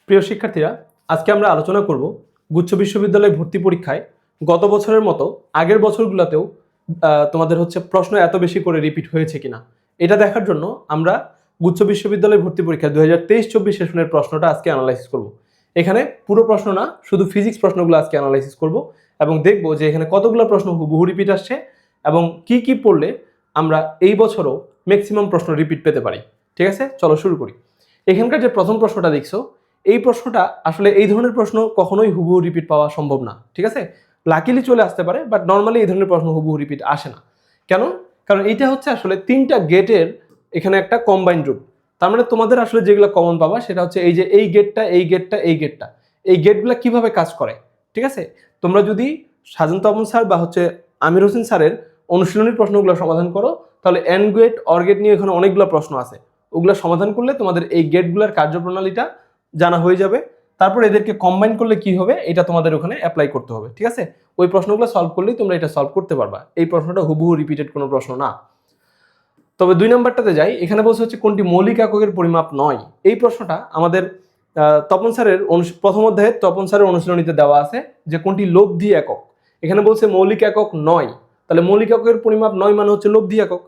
প্রিয় শিক্ষার্থীরা, আজকে আমরা আলোচনা করব গুচ্ছ বিশ্ববিদ্যালয় ভর্তি পরীক্ষায় গত বছরের মতো আগের বছরগুলোতেও তোমাদের প্রশ্ন এত বেশি করে রিপিট হয়েছে কিনা এটা দেখার জন্য আমরা গুচ্ছ বিশ্ববিদ্যালয় ভর্তি পরীক্ষা 2023-24 সেশনের প্রশ্নটা আজকে অ্যানালাইসিস করব। এখানে পুরো প্রশ্ন না, শুধু ফিজিক্স প্রশ্নগুলো আজকে অ্যানালাইসিস করব এবং দেখব যে এখানে কতগুলো প্রশ্ন হুবহু রিপিট আসছে এবং কি কি পড়লে আমরা এই বছরও ম্যাক্সিমাম প্রশ্ন রিপিট পেতে পারি। ঠিক আছে, চলো শুরু করি। এখানকার যে প্রথম প্রশ্নটা দেখছো, এই প্রশ্নটা আসলে এই ধরনের প্রশ্ন কখনোই হুবহু রিপিট পাওয়া সম্ভব না। ঠিক আছে, লাকিলি চলে আসতে পারে, বাট নর্মালি এই ধরনের প্রশ্ন হুবহু রিপিট আসে না। কেন? কারণ এইটা আসলে তিনটা গেটের এখানে একটা কম্বাইন্ড রূপ। তার মানে তোমাদের আসলে যেগুলো কমন পাবা সেটা হচ্ছে এই যে এই গেটটা, এই গেটটা, এই গেটটা, এই গেটগুলো কিভাবে কাজ করে। ঠিক আছে, তোমরা যদি সাজান তপন স্যার বা আমির হোসেন স্যারের অনুশীলনীর প্রশ্নগুলো সমাধান করো, তাহলে এন গেট অর গেট নিয়ে এখানে অনেকগুলো প্রশ্ন আছে। ওগুলো সমাধান করলে তোমাদের এই গেটগুলোর কার্যপ্রণালীটা জানা হয়ে যাবে। তারপর এদেরকে কম্বাইন করলে কি হবে এটা তোমাদের ওখানে অ্যাপ্লাই করতে হবে। ঠিক আছে, ওই প্রশ্নগুলো সলভ করলেই তোমরা এটা সলভ করতে পারবা। এই প্রশ্নটা হুবহু রিপিটেড কোনো প্রশ্ন না। তবে 2 নম্বরটাতে যাই। এখানে বলছে কোনটি মৌলিক এককের পরিমাপ নয়। এই প্রশ্নটা আমাদের তপন স্যারের প্রথম অধ্যায়ে তপন স্যারের অনুশীলনীতে দেওয়া আছে যে কোনটি লব্ধি একক। এখানে বলছে মৌলিক একক নয়, তাহলে মৌলিক এককের পরিমাপ নয় মানে হচ্ছে লব্ধি একক।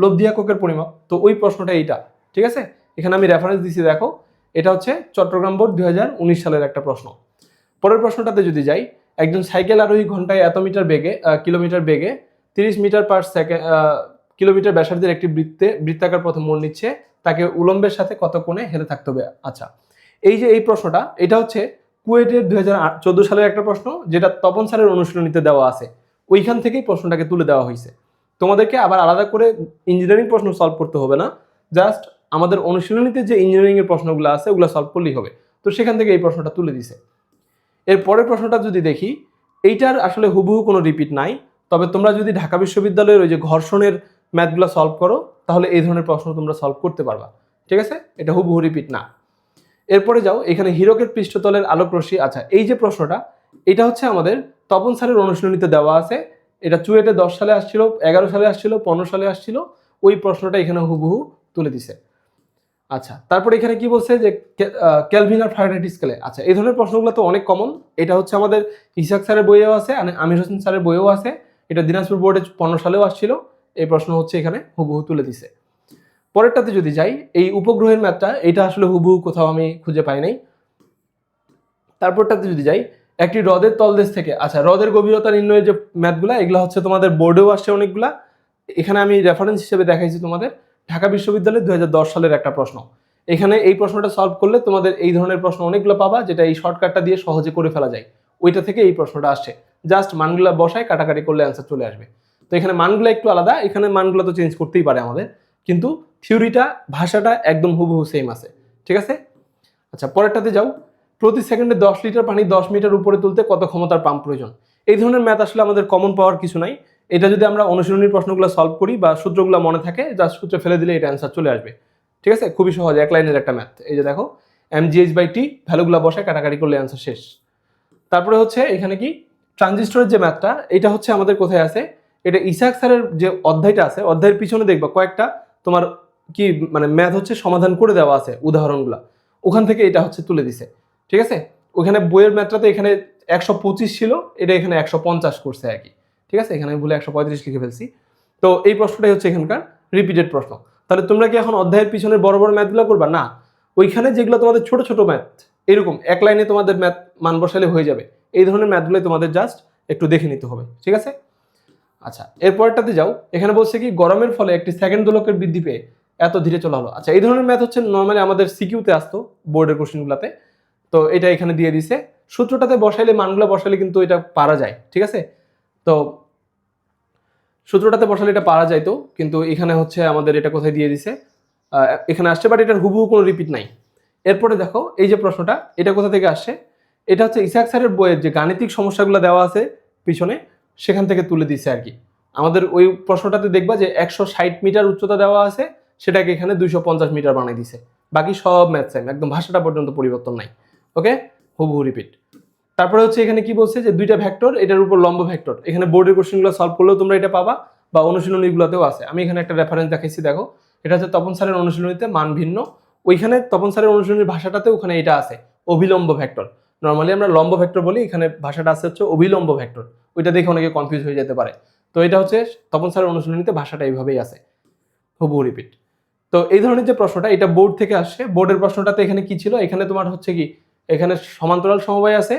লব্ধি এককের পরিমাপ, তো ওই প্রশ্নটা এইটা। ঠিক আছে, এখানে আমি রেফারেন্স দিছি, দেখো এটা চট্টগ্রাম বোর্ড 2019 সালের একটা প্রশ্ন। পরের প্রশ্নটাতে যদি যাই, একজন সাইকেল আরোহী ঘন্টায় এত মিটার বেগে কিলোমিটার বেগে 30 মিটার পার সেকেন্ড কিলোমিটার ব্যাসার্ধের একটি বৃত্তাকার পথে মোড় নিচ্ছে, তাকে উলম্বের সাথে কত কোণে হেলে থাকতে হবে। আচ্ছা, এই যে এই প্রশ্নটা, এটা কুয়েটের 2014 সালের একটা প্রশ্ন, যেটা তপন স্যারের অনুশীলনীতে দেওয়া আছে। ওইখান থেকেই প্রশ্নটাকে তুলে দেওয়া হয়েছে। তোমাদেরকে আবার আলাদা করে ইঞ্জিনিয়ারিং প্রশ্ন সলভ করতে হবে না, জাস্ট আমাদের অনুশীলনীতে যে ইঞ্জিনিয়ারিং এর প্রশ্নগুলো আছে ওগুলো সলভ করলেই হবে। তো সেখান থেকে এই প্রশ্নটা তুলে দিছে। এর পরের প্রশ্নটা যদি দেখি, এইটার আসলে হুবহু কোনো রিপিট নাই। তবে তোমরা যদি ঢাকা বিশ্ববিদ্যালয়ের ওই যে ঘর্ষণের ম্যাথগুলো সলভ করো, তাহলে এই ধরনের প্রশ্ন তোমরা সলভ করতে পারবা। ঠিক আছে, এটা হুবহু রিপিট না। এরপরে যাও, এখানে হীরকের পৃষ্ঠতলের আলোক রশ্মি। আচ্ছা, এই যে প্রশ্নটা, এটা আমাদের তপন স্যারের অনুশীলনীতে দেওয়া আছে। এটা চুয়েটে 10 সালে আসছিল, 11 সালে আসছিল, 15 সালে আসছিল। ওই প্রশ্নটা এখানে হুবহু তুলে দিছে। আচ্ছা, তারপরে এখানে কি বলছে যে কেলভিন আর ফারেনহাইট স্কেলে। আচ্ছা, এই ধরনের প্রশ্নগুলো তো অনেক কমন। এটা আমাদের ইসাক স্যারের বইয়েও আছে, আমির হোসেন স্যারের বইয়েও আছে। এটা দিনাজপুর বোর্ডে 15 সালেও আসছিল। এই প্রশ্ন এখানে হুবহু তুলে দিছে। পরেরটাতে যদি যাই, এই উপগ্রহের ম্যাথটা, এটা আসলে হুবহু কোথাও আমি খুঁজে পাই নাই। তারপরটাতে যদি যাই, একটি হ্রদের তলদেশ থেকে, আচ্ছা হ্রদের গভীরতা নির্ণয়ের যে ম্যাথগুলা, এগুলো তোমাদের বোর্ডেও আসছে অনেকগুলা। এখানে আমি রেফারেন্স হিসেবে দেখাইছি তোমাদের ঢাকা বিশ্ববিদ্যালয়ের 2010 সালের একটা প্রশ্ন। এখানে এই প্রশ্নটা সলভ করলে তোমাদের এই ধরনের প্রশ্ন অনেকগুলো পাবা, যেটা এই শর্টকাটটা দিয়ে সহজে করে ফেলা যায়। ওইটা থেকে এই প্রশ্নটা আসছে। জাস্ট মানগুলা বসায় কাটাকাটি করলে অ্যান্সার চলে আসবে। তো এখানে মানগুলো একটু আলাদা, এখানে মানগুলো তো চেঞ্জ করতেই পারে আমাদের, কিন্তু থিওরিটা, ভাষাটা একদম হুবহু সেম আছে। ঠিক আছে, আচ্ছা পরেরটাতে যাও। প্রতি সেকেন্ডে 10 লিটার পানি 10 মিটার উপরে তুলতে কত ক্ষমতার পাম্প প্রয়োজন। এই ধরনের ম্যাথ আসলে আমাদের কমন পাওয়ার কিছু নাই। এটা যদি আমরা অনুশীলনীর প্রশ্নগুলো সলভ করি বা সূত্রগুলো মনে থাকে, জাস্ট সূত্রে ফেলে দিলে এটা অ্যান্সার চলে আসবে। ঠিক আছে, খুবই সহজ, এক লাইনের একটা ম্যাথ। এই যে দেখো, mgh/t ভ্যালুগুলো বসায় কাটাকাটি করলে অ্যান্সার শেষ। তারপরে এখানে কি ট্রানজিস্টরের যে ম্যাথটা, এটা আমাদের কোথায় আছে, এটা ইসাক স্যারের যে অধ্যায়টা আছে, অধ্যায়ের পিছনে দেখবা কয়েকটা তোমার কি মানে ম্যাথ সমাধান করে দেওয়া আছে উদাহরণগুলা, ওখান থেকে এটা তুলে দিছে। ঠিক আছে, ওখানে বইয়ের ম্যাথটাতে এখানে 125 ছিল, এটা এখানে 150 করছে আর কি। ঠিক আছে, এখানে আমি ভুলে 135 লিখে ফেলছি। তো এই প্রশ্নটাই এখানকার রিপিটেড প্রশ্ন। তাহলে তোমরা কি এখন অধ্যায়ের পিছনে বড় বড় ম্যাথগুলো করবা না, ওইখানে যেগুলো তোমাদের ছোট ছোট ম্যাথ, এরকম এক লাইনে তোমাদের ম্যাথ মান বসালে হয়ে যাবে। এই ধরনের ম্যাথগুলোই তোমাদের জাস্ট একটু দেখে নিতে হবে। ঠিক আছে, আচ্ছা এরপরটাতে যাও। এখানে বলছে কি গরমের ফলে একটি সেকেন্ড দোলকের বৃদ্ধি পেয়ে এত ধীরে চলা হলো। আচ্ছা, এই ধরনের ম্যাথ নর্মালি আমাদের সিকিউতে আসতো বোর্ডের কোশ্চেনগুলোতে। তো এটা এখানে দিয়ে দিছে, সূত্রটাতে বসাইলে মানগুলো বসাইলে কিন্তু এটা পারা যায়। ঠিক আছে, তো সূত্রটাতে বসালে এটা পারা যায়, তো কিন্তু এখানে আমাদের এটা কোথায় দিয়ে দিছে, এখানে আসছে, বাট এটার হুবহু কোনো রিপিট নাই। এরপরে দেখো এই যে প্রশ্নটা, এটা কোথা থেকে আসছে, এটা ইসাক স্যারের বইয়ের যে গাণিতিক সমস্যাগুলো দেওয়া আছে পিছনে, সেখান থেকে তুলে দিছে আর কি। আমাদের ওই প্রশ্নটাতে দেখবা যে 160 মিটার উচ্চতা দেওয়া আছে, সেটাকে এখানে 250 মিটার বানাই দিছে। বাকি সব ম্যাথ সেম, একদম ভাষাটা পর্যন্ত পরিবর্তন নাই। ওকে, হুবহু রিপিট। তারপরে এখানে কি বলছে যে দুইটা ভেক্টর, এটার উপর লম্ব ভেক্টর। এখানে বোর্ডের কোশ্চেনগুলো সলভ করলেও তোমরা এটা পাবা, বা অনুশীলনীগুলোতেও আছে। আমি এখানে একটা রেফারেন্স দেখাইছি, দেখো এটা তপন স্যারের অনুশীলনীতে মান ভিন্ন। ওইখানে তপন স্যারের অনুশীলনীর ভাষাটাতে ওখানে এটা আছে, অভিলম্ব ভেক্টর। নর্মালি আমরা লম্ব ভেক্টর বলি, এখানে ভাষাটা আছে হচ্ছে অভিলম্ব ভেক্টর। ওইটা দেখে অনেকে কনফিউজ হয়ে যেতে পারে। তো এটা হচ্ছে তপন স্যারের অনুশীলনীতে ভাষাটা এইভাবেই আছে, হুবহু রিপিট। তো এই ধরনের যে প্রশ্নটা, এটা বোর্ড থেকে আসছে। বোর্ডের প্রশ্নটাতে এখানে কি ছিল, এখানে তোমার হচ্ছে কি, এখানে সমান্তরাল সমবায় আছে,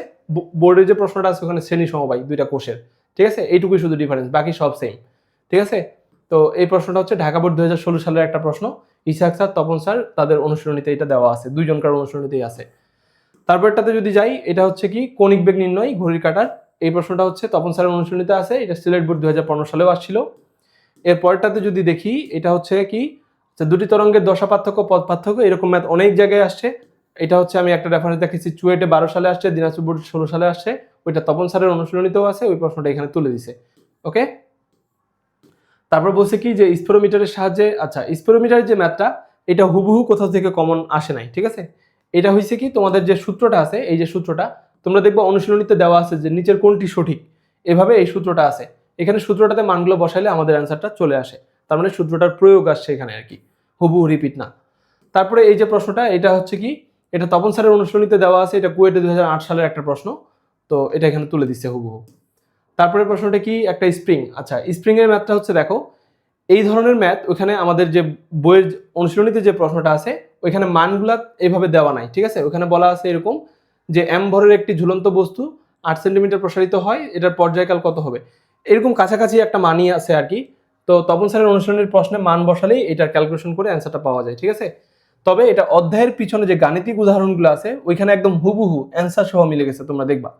বোর্ডের যে প্রশ্নটা আছে ওখানে শ্রেণী সমবায়, দুইটা কোষের। ঠিক আছে, এইটুকুই শুধু ডিফারেন্স, বাকি সব সেম। ঠিক আছে, তো এই প্রশ্নটা হচ্ছে ঢাকা বোর্ড 2016 সালের একটা প্রশ্ন। ইসাক স্যার, তপন স্যার তাদের অনুশীলনীতে এটা দেওয়া আছে, দুইজনকার অনুশীলনীতেই আছে। তারপরটাতে যদি যাই, এটা হচ্ছে কি কৌণিক বেগ নির্ণয় ঘড়ির কাঁটার। এই প্রশ্নটা হচ্ছে তপন স্যারের অনুশীলনীতে আছে, এটা সিলেট বোর্ড 2015 সালেও আসছিল। এর পরেরটাতে যদি দেখি, এটা হচ্ছে কি দুটি তরঙ্গের দশা পার্থক্য, পথ পার্থক্য, এরকম ম্যাথ অনেক জায়গায় আসছে। এটা হচ্ছে আমি একটা রেফারেন্স দেখেছি, চুয়েটে 12 সালে আসছে, দিনাজপুর বোর্ড 16 সালে আসছে। ওইটা তপন স্যারের অনুশীলনীতেও আছে, ওই প্রশ্নটা এখানে তুলে দিছে। ওকে, তারপর বলছে কি যে স্পিরোমিটারের সাহায্যে, আচ্ছা স্পিরোমিটারের যে ম্যাথটা, এটা হুবহু কোথাও থেকে কমন আসে নাই। ঠিক আছে, এটা হয়েছে কি তোমাদের যে সূত্রটা আছে, এই যে সূত্রটা তোমরা দেখবে অনুশীলনীতে দেওয়া আছে যে নিচের কোনটি সঠিক, এভাবে এই সূত্রটা আছে। এখানে সূত্রটাতে মানগুলো বসাইলে আমাদের অ্যান্সারটা চলে আসে, তার মানে সূত্রটার প্রয়োগ আসছে এখানে আর কি, হুবহু রিপিট না। তারপরে এই যে প্রশ্নটা, এটা হচ্ছে কি, এটা তপন স্যারের অনুশীলনীতে দেওয়া আছে, এটা কুয়েটে 2008 সালের একটা প্রশ্ন। তো এটা এখানে তুলে দিচ্ছে হুবহু। তারপরে প্রশ্নটা কি, একটা স্প্রিং। আচ্ছা, স্প্রিং এর ম্যাথটা হচ্ছে দেখো, এই ধরনের ম্যাথ ওখানে আমাদের যে বইয়ের অনুশীলনীতে যে প্রশ্নটা আছে, ওইখানে মানগুলা এইভাবে দেওয়া নাই। ঠিক আছে, ওখানে বলা আছে এরকম যে এম ভরের একটি ঝুলন্ত বস্তু 8 সেন্টিমিটার প্রসারিত হয়, এটার পর্যায়কাল কত হবে, এরকম কাছাকাছি একটা মানই আছে আর কি। তো তপন স্যারের অনুশীলনীর প্রশ্নে মান বসালেই এটার ক্যালকুলেশন করে অ্যান্সারটা পাওয়া যায়। ঠিক আছে, তবে এটা অধ্যায়ের পিছনে যে গাণিতিক উদাহরণগুলো আছে, ওইখানে একদম হুবহু অ্যান্সার সহ মিলে গেছে, তোমরা দেখবা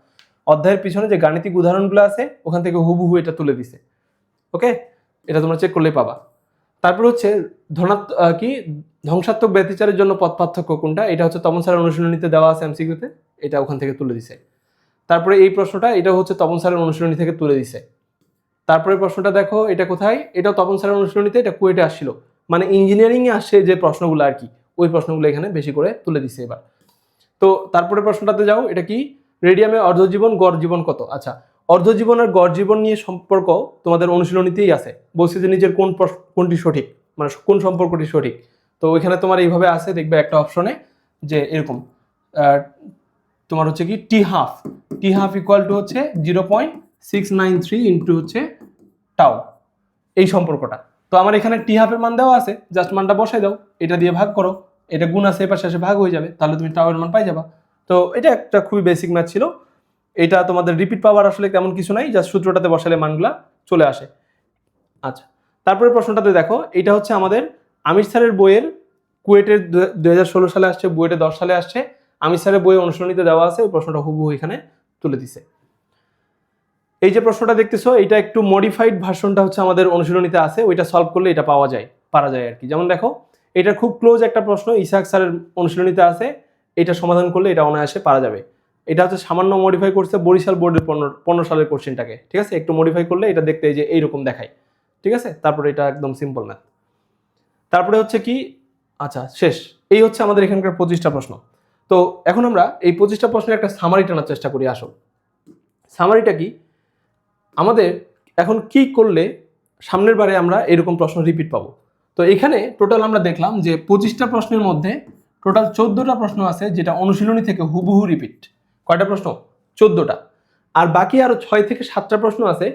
অধ্যায়ের পিছনে যে গাণিতিক উদাহরণগুলো আছে ওখান থেকে হুবহু এটা তুলে দিছে। ওকে, এটা তোমরা চেক করলেই পাবা। তারপর হচ্ছে কি ধ্বংসাত্মক ব্যতিচারের জন্য পথ পার্থক্য কোনটা, এটা হচ্ছে তপন স্যারের অনুশীলনীতে দেওয়া আছে এমসিকিউতে, এটা ওখান থেকে তুলে দিছে। তারপরে এই প্রশ্নটা, এটা হচ্ছে তপন স্যারের অনুশীলনী থেকে তুলে দিছে। তারপরে প্রশ্নটা দেখো, এটা কোথায়, এটাও তপন স্যারের অনুশীলনীতে, এটা কুয়েটে আসছিল, মানে ইঞ্জিনিয়ারিং এ আসছে যে প্রশ্নগুলো আর কি, ওই প্রশ্নগুলো এখানে বেশি করে তুলে দিছে এবার। তো তারপরে প্রশ্নটাতে যাও, এটা কি রেডিয়ামে অর্ধজীবন গড় জীবন কত। আচ্ছা, অর্ধজীবন আর গড় জীবন নিয়ে সম্পর্ক তোমাদের অনুশীলনীতেই আছে, বলছে যে নিজের কোনটি সঠিক, মানে কোন সম্পর্কটি সঠিক। তো ওইখানে তোমার এইভাবে আছে, দেখবে একটা অপশনে যে এরকম তোমার হচ্ছে কি টি হাফ ইকুয়াল টু হচ্ছে 0.693 ইন্টু হচ্ছে টাউ, এই সম্পর্কটা। তো আমার এখানে টি হাফের মান দেওয়া আছে, জাস্ট মানটা বসাই দাও, এটা দিয়ে ভাগ করো, এটা গুণ আছে এপাশে এসে ভাগ হয়ে যাবে, তাহলে তুমি টাউ এর মান পাই যাবা। তো এটা একটা খুবই বেসিক ম্যাথ ছিল। এটা তোমাদের রিপিট পাওয়ার আসলে তেমন কিছু নাই, জাস্ট সূত্রটাতে বসালে মানগুলা চলে আসে। আচ্ছা, তারপরে প্রশ্নটাতে দেখো, এটা হচ্ছে আমাদের আমির স্যারের বইয়ের, কুয়েটের 2016 সালে আসছে, বুয়েটে 10 সালে আসছে, আমির স্যারের বইয়ে অনুশীলনীতে দেওয়া আছে, ওই প্রশ্নটা হুবহু এখানে তুলে দিছে। এই যে প্রশ্নটা দেখতেছো, এটা একটু মডিফাইড ভার্সনটা হচ্ছে আমাদের অনুশীলনীতে আছে, ওইটা সলভ করলে এটা পারা যায় আর কি। যেমন দেখো, এটা খুব ক্লোজ একটা প্রশ্ন, ইসাক স্যারের অনুশীলনীতে আছে, এটা সমাধান করলে এটা অনায়াসে পারা যাবে। এটা হচ্ছে সামান্য মডিফাই করছে বরিশাল বোর্ডের 15 সালের কোশ্চেনটাকে। ঠিক আছে, একটু মডিফাই করলে এটা দেখতে এই যে এইরকম দেখায়। ঠিক আছে, তারপরে এটা একদম সিম্পল ম্যাথ। তারপরে হচ্ছে কি, আচ্ছা শেষ, এই হচ্ছে আমাদের এখানকার 25টা প্রশ্ন। তো এখন আমরা এই 25টা প্রশ্নের একটা সামারি টানার চেষ্টা করি। আসো, সামারিটা কি, আমাদের এখন কি করলে সামনের বারে আমরা এরকম প্রশ্ন রিপিট পাবো। তো এখানে টোটাল আমরা দেখলাম যে 25টা প্রশ্নের মধ্যে টোটাল 14টা প্রশ্ন আছে যেটা অনুশীলনী থেকে হুবহু রিপিট। কয়টা প্রশ্ন? 14টা। আর বাকি আরো 6 থেকে 7টা প্রশ্ন আছে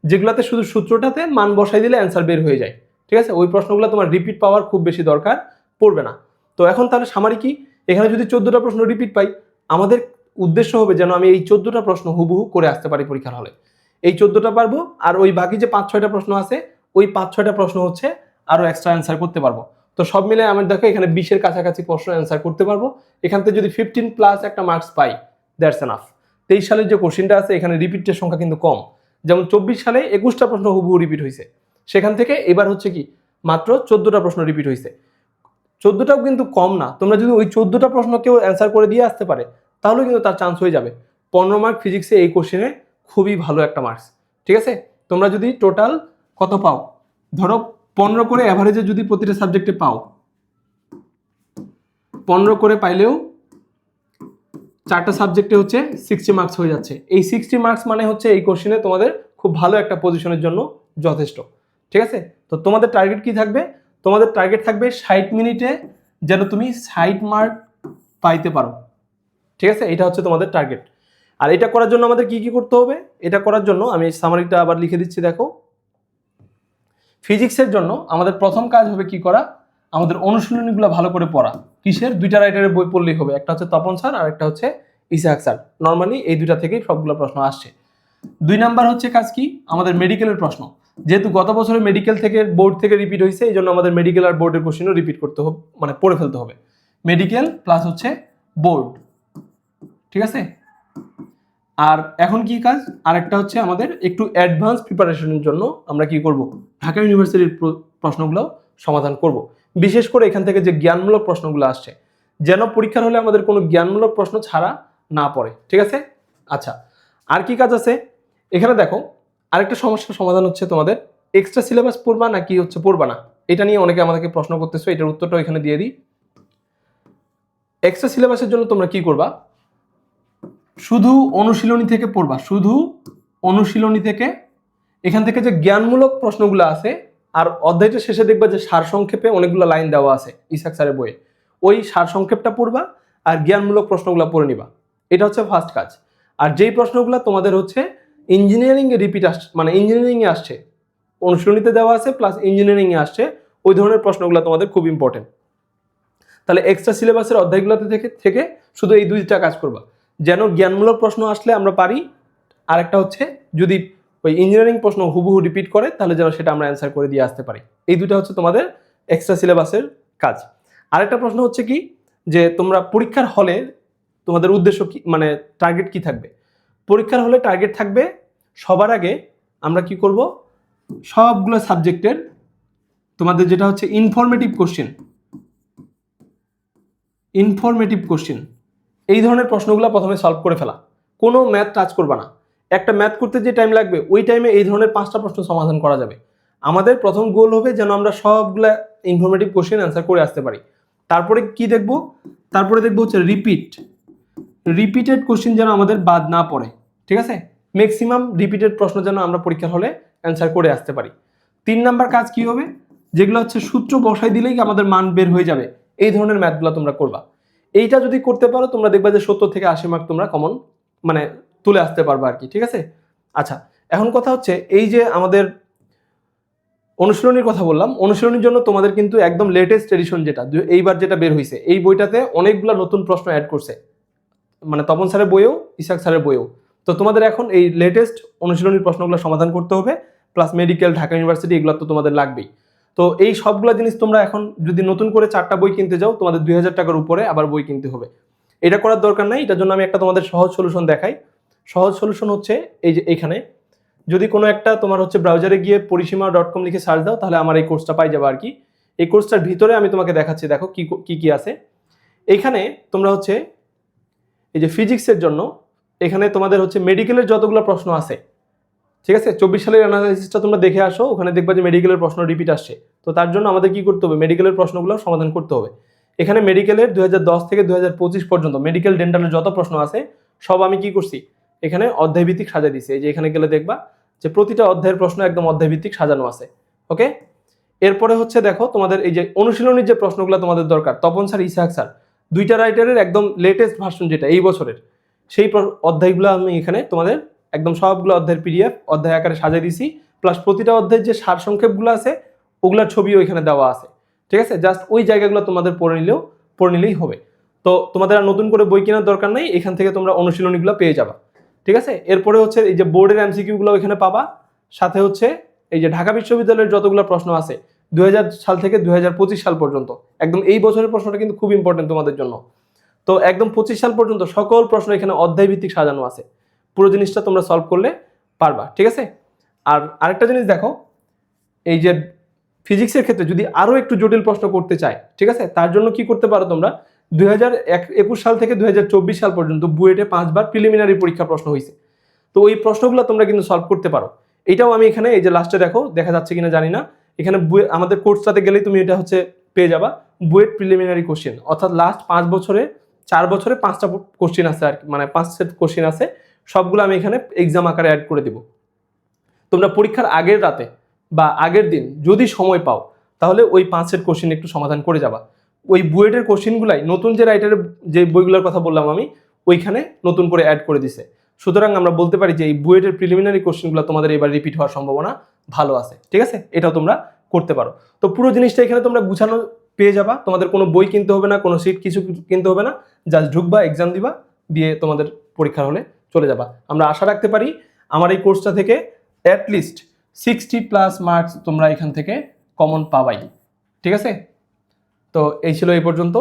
যেগুলাতে শুধু সূত্রটাতে মান বসাই দিলে অ্যান্সার বের হয়ে যায়। ঠিক আছে, ওই প্রশ্নগুলো তোমার রিপিট পাওয়ার খুব বেশি দরকার পড়বে না। তো এখন তাহলে সামারি কি, এখানে যদি 14টা প্রশ্ন রিপিট পাই, আমাদের উদ্দেশ্য হবে যেন আমি এই 14টা প্রশ্ন হুবহু করে আসতে পারি পরীক্ষার হলে। এই 14টা পারবো, আর ওই বাকি যে 5-6টা প্রশ্ন আছে, ওই 5-6টা প্রশ্ন হচ্ছে আরো এক্সট্রা অ্যান্সার করতে পারবো। তো সব মিলে আমি দেখো এখানে 20-এর কাছাকাছি প্রশ্ন অ্যান্সার করতে পারবো। এখান থেকে যদি 15 প্লাস একটা মার্কস পাই, দ্যাটস এনাফ। 23 সালের যে কোশ্চেনটা আছে, এখানে রিপিটের সংখ্যা কিন্তু কম। যেমন 24 সালে 21টা প্রশ্ন হুবহু রিপিট হয়েছে, সেখান থেকে এবার হচ্ছে কি মাত্র 14টা প্রশ্ন রিপিট হয়েছে। 14টাও কিন্তু কম না। তোমরা যদি ওই 14টা প্রশ্ন কেউ অ্যান্সার করে দিয়ে আসতে পারে, তাহলে কিন্তু তার চান্স হয়ে যাবে 15 মার্ক ফিজিক্সে, এই কোশ্চেনে খুবই ভালো একটা মার্কস। ঠিক আছে, তোমরা যদি টোটাল কত পাও, ধরো 15 করে অ্যাভারেজে যদি প্রতিটা সাবজেক্টে পাও, 15 করে পাইলেও 4টা সাবজেক্টে হচ্ছে 60 মার্কস হয়ে যাচ্ছে। এই 60 মার্কস মানে হচ্ছে এই কোশ্চেনে তোমাদের খুব ভালো একটা পজিশনের জন্য যথেষ্ট। ঠিক আছে, তো তোমাদের টার্গেট কি থাকবে? তোমাদের টার্গেট থাকবে 60 মিনিটে যেন তুমি 60 মার্ক পাইতে পারো। ঠিক আছে, এটা হচ্ছে তোমাদের টার্গেট। আর এটা করার জন্য আমাদের কি কি করতে হবে, এটা করার জন্য আমি সামারিটা আবার লিখে দিচ্ছি। দেখো, ফিজিক্সের জন্য আমাদের প্রথম কাজ হবে কি করা, আমাদের অনুশীলনীগুলো ভালো করে পড়া। কিসের? দুইটা রাইটারের বই পড়লেই হবে, একটা হচ্ছে তপন স্যার আর একটা হচ্ছে ইসাহাক স্যার। নর্মালি এই দুইটা থেকেই সবগুলো প্রশ্ন আসছে। 2 নাম্বার হচ্ছে কাজ কি, আমাদের মেডিকেলের প্রশ্ন। যেহেতু গত বছরে মেডিকেল থেকে বোর্ড থেকে রিপিট হয়েছে, এই জন্য আমাদের মেডিকেল আর বোর্ডের কোশ্চেনও রিপিট করতে হবে, মানে পড়ে ফেলতে হবে। মেডিকেল প্লাস হচ্ছে বোর্ড, ঠিক আছে। আর এখন কি কাজ, আরেকটা হচ্ছে আমাদের একটু অ্যাডভান্স প্রিপারেশনের জন্য আমরা কি করব, ঢাকা ইউনিভার্সিটির প্রশ্নগুলো সমাধান করব। বিশেষ করে এখান থেকে যে জ্ঞানমূলক প্রশ্নগুলো আসছে, যেন পরীক্ষার হলে আমাদের কোনো জ্ঞানমূলক প্রশ্ন ছাড়া না পড়ে, ঠিক আছে। আচ্ছা, আর কি কাজ আছে এখানে দেখো, আরেকটা সমস্যার সমাধান হচ্ছে তোমাদের এক্সট্রা সিলেবাস পড়বা নাকি হচ্ছে পড়বা না, এটা নিয়ে অনেকে আমাদেরকে প্রশ্ন করতেছো। এটার উত্তরটা এখানে দিয়ে দিই। এক্সট্রা সিলেবাসের জন্য তোমরা কি করবা, শুধু অনুশীলনী থেকে পড়বা, শুধু অনুশীলনী থেকে। এখান থেকে যে জ্ঞানমূলক প্রশ্নগুলো আছে, আর অধ্যায়টা শেষে দেখবা যে সারসংক্ষেপে অনেকগুলো লাইন দেওয়া আছে ইসাক স্যারের বইয়ে, ওই সারসংক্ষেপটা পড়বা আর জ্ঞানমূলক প্রশ্নগুলো পড়ে নিবা। এটা হচ্ছে ফার্স্ট কাজ। আর যেই প্রশ্নগুলো তোমাদের হচ্ছে ইঞ্জিনিয়ারিং এ রিপিট আসছে, মানে ইঞ্জিনিয়ারিং এ আসছে, অনুশীলনীতে দেওয়া আছে প্লাস ইঞ্জিনিয়ারিং এ আসছে, ওই ধরনের প্রশ্নগুলো তোমাদের খুব ইম্পর্টেন্ট। তাহলে এক্সট্রা সিলেবাসের অধ্যায়গুলোতে থেকে শুধু এই দুইটা কাজ করবা, যেন জ্ঞানমূলক প্রশ্ন আসলে আমরা পারি, আর একটা হচ্ছে যদি ওই ইঞ্জিনিয়ারিং প্রশ্ন হুবহু রিপিট করে তাহলে যেন সেটা আমরা অ্যান্সার করে দিয়ে আসতে পারি। এই দুটো হচ্ছে তোমাদের এক্সট্রা সিলেবাসের কাজ। আরেকটা প্রশ্ন হচ্ছে কি, যে তোমরা পরীক্ষার হলে তোমাদের উদ্দেশ্য কি, মানে টার্গেট কি থাকবে। পরীক্ষার হলে টার্গেট থাকবে সবার আগে আমরা কি করব, সবগুলো সাবজেক্টের তোমাদের যেটা হচ্ছে ইনফরমেটিভ কোশ্চেন, এই ধরনের প্রশ্নগুলো প্রথমে সলভ করে ফেলা। কোনো ম্যাথ টাচ করবা না। একটা ম্যাথ করতে যে টাইম লাগবে ওই টাইমে এই ধরনের 5টা প্রশ্ন সমাধান করা যাবে। আমাদের প্রথম গোল হবে যেন আমরা সবগুলা ইনফরমেটিভ কোশ্চেন অ্যান্সার করে আসতে পারি। তারপরে কি দেখব, তারপরে দেখবো হচ্ছে রিপিটেড কোশ্চেন যেন আমাদের বাদ না পড়ে, ঠিক আছে। ম্যাক্সিমাম রিপিটেড প্রশ্ন যেন আমরা পরীক্ষার হলে অ্যান্সার করে আসতে পারি। 3 নাম্বার কাজ কি হবে, যেগুলো হচ্ছে সূত্র বসাই দিলেই আমাদের মান বের হয়ে যাবে, এই ধরনের ম্যাথগুলো তোমরা করবা। এইটা যদি করতে পারো তোমরা দেখবা যে 70 থেকে 80 মার্ক তোমরা কমন মানে তুলে আসতে পারবা আর কি, ঠিক আছে। আচ্ছা, এখন কথা হচ্ছে এই যে আমাদের অনুশীলনীর কথা বললাম, অনুশীলনীর জন্য তোমাদের কিন্তু একদম লেটেস্ট এডিশন যেটা এইবার যেটা বের হয়েছে, এই বইটাতে অনেকগুলো নতুন প্রশ্ন অ্যাড করছে, মানে তপন স্যারের বইয়েও ইসাক স্যারের বইয়েও। তো তোমাদের এখন এই লেটেস্ট অনুশীলনীর প্রশ্নগুলো সমাধান করতে হবে, প্লাস মেডিকেল, ঢাকা ইউনিভার্সিটি, এগুলো তো তোমাদের লাগবেই। তো এই সবগুলো জিনিস তোমরা এখন যদি নতুন করে 4টা বই কিনতে যাও তোমাদের 2000 টাকার উপরে আবার বই কিনতে হবে। এটা করার দরকার নাই। এটার জন্য আমি একটা তোমাদের সহজ সলিউশন দেখাই। সহজ সলিউশন হচ্ছে এই যে এইখানে যদি কোনো একটা তোমার হচ্ছে ব্রাউজারে গিয়ে পরিসীমা.com লিখে সার্চ দাও তাহলে আমার এই কোর্সটা পাই যাবে আর কি। এই কোর্সটার ভিতরে আমি তোমাকে দেখাচ্ছি, দেখো কি কি আছে এইখানে। তোমরা হচ্ছে এই যে ফিজিক্সের জন্য এখানে তোমাদের হচ্ছে মেডিকেলের যতগুলো প্রশ্ন আছে, ঠিক আছে, 24 সালের অ্যানালাইসিসটা তোমরা দেখে আসো, ওখানে দেখবা যে মেডিকেলের প্রশ্ন রিপিট আসছে। তো তার জন্য আমাদের কি করতে হবে, মেডিকেলের প্রশ্নগুলো সমাধান করতে হবে। এখানে মেডিকেলের 2010 থেকে 2025 পর্যন্ত মেডিকেল ডেন্টালের যত প্রশ্ন আছে সব আমি কি করছি, এখানে অধ্যায়ভিত্তিক সাজিয়ে দিছি। এই যে এখানে গেলে দেখবা যে প্রতিটা অধ্যায়ের প্রশ্ন একদম অধ্যায়ভিত্তিক সাজানো আছে। ওকে, এরপরে হচ্ছে দেখো তোমাদের এই যে অনুশীলনীর যে প্রশ্নগুলো তোমাদের দরকার, তপন স্যার, ইসাহাক স্যার, দুইটা রাইটারের একদম লেটেস্ট ভার্সন যেটা এই বছরের, সেই অধ্যায়গুলো আমি এখানে তোমাদের একদম সবগুলো অধ্যায়ের পিডিএফ অধ্যায় আকারে সাজিয়ে দিছি, প্লাস প্রতিটা অধ্যায়ের যে সারসংক্ষেপগুলো আছে ওগুলোর ছবিও এখানে দেওয়া আছে, ঠিক আছে। জাস্ট ওই জায়গাগুলো তোমাদের পড়ে নিলেই হবে। তো তোমাদের আর নতুন করে বই কেনার দরকার নেই, এখান থেকে তোমরা অনুশীলনীগুলো পেয়ে যাবা, ঠিক আছে। এরপরে হচ্ছে এই যে বোর্ডের এমসিকিউগুলো এখানে পাবা, সাথে হচ্ছে এই যে ঢাকা বিশ্ববিদ্যালয়ের যতগুলো প্রশ্ন আছে 2000 সাল থেকে 2025 সাল পর্যন্ত, একদম এই বছরের প্রশ্নটা কিন্তু খুব ইম্পর্টেন্ট তোমাদের জন্য। তো একদম 25 সাল পর্যন্ত সকল প্রশ্ন এখানে অধ্যায় ভিত্তিক সাজানো আছে, পুরো জিনিসটা তোমরা সলভ করলে পারবা, ঠিক আছে। আর আরেকটা জিনিস দেখো, এই যে ফিজিক্সের ক্ষেত্রে যদি আরো একটু জটিল প্রশ্ন করতে চায়, ঠিক আছে, তার জন্য কি করতে পারো তোমরা, 2021 সাল থেকে 2024 সাল পর্যন্ত বুয়েটে 5 বার প্রিলিমিনারি পরীক্ষা প্রশ্ন হয়েছে। তো ওই প্রশ্নগুলো তোমরা কিন্তু সলভ করতে পারো। এটাও আমি এখানে এই যে লাস্টে দেখো, দেখা যাচ্ছে কিনা জানি না, এখানে আমাদের কোর্সটাতে গেলেই তুমি এটা হচ্ছে পেয়ে যাবা, বুয়েট প্রিলিমিনারি কোশ্চেন, অর্থাৎ লাস্ট 5 বছরে 4 বছরে 5টা কোশ্চেন আছে আর কি, মানে 5 সেট কোশ্চেন আছে, সবগুলো আমি এখানে এক্সাম আকারে অ্যাড করে দিব। তোমরা পরীক্ষার আগের রাতে বা আগের দিন যদি সময় পাও তাহলে ওই 5 সেট কোশ্চেন একটু সমাধান করে যাবা। ওই বুয়েটের কোশ্চেনগুলাই নতুন যে রাইটারের যে বইগুলোর কথা বললাম আমি, ওইখানে নতুন করে অ্যাড করে দিছে। সুতরাং আমরা বলতে পারি যে এই বুয়েটের প্রিলিমিনারি কোশ্চেনগুলো তোমাদের এবার রিপিট হওয়ার সম্ভাবনা ভালো আছে। ঠিক আছে, এটাও তোমরা করতে পারো। তো পুরো জিনিসটা এখানে তোমরা গুছানো পেয়ে যাবা, তোমাদের কোনো বই কিনতে হবে না, কোনো সিট কিছু কিনতে হবে না, জাস্ট ঢুকবা, এক্সাম দিবা, দিয়ে তোমাদের পরীক্ষার হলে চলে যাবা। আমরা আশা রাখতে পারি আমার এই কোর্সটা থেকে অ্যাটলিস্ট 60+ মার্কস তোমরা এখান থেকে কমন পাবাই। ঠিক আছে, তো এই ছিল এই পর্যন্ত।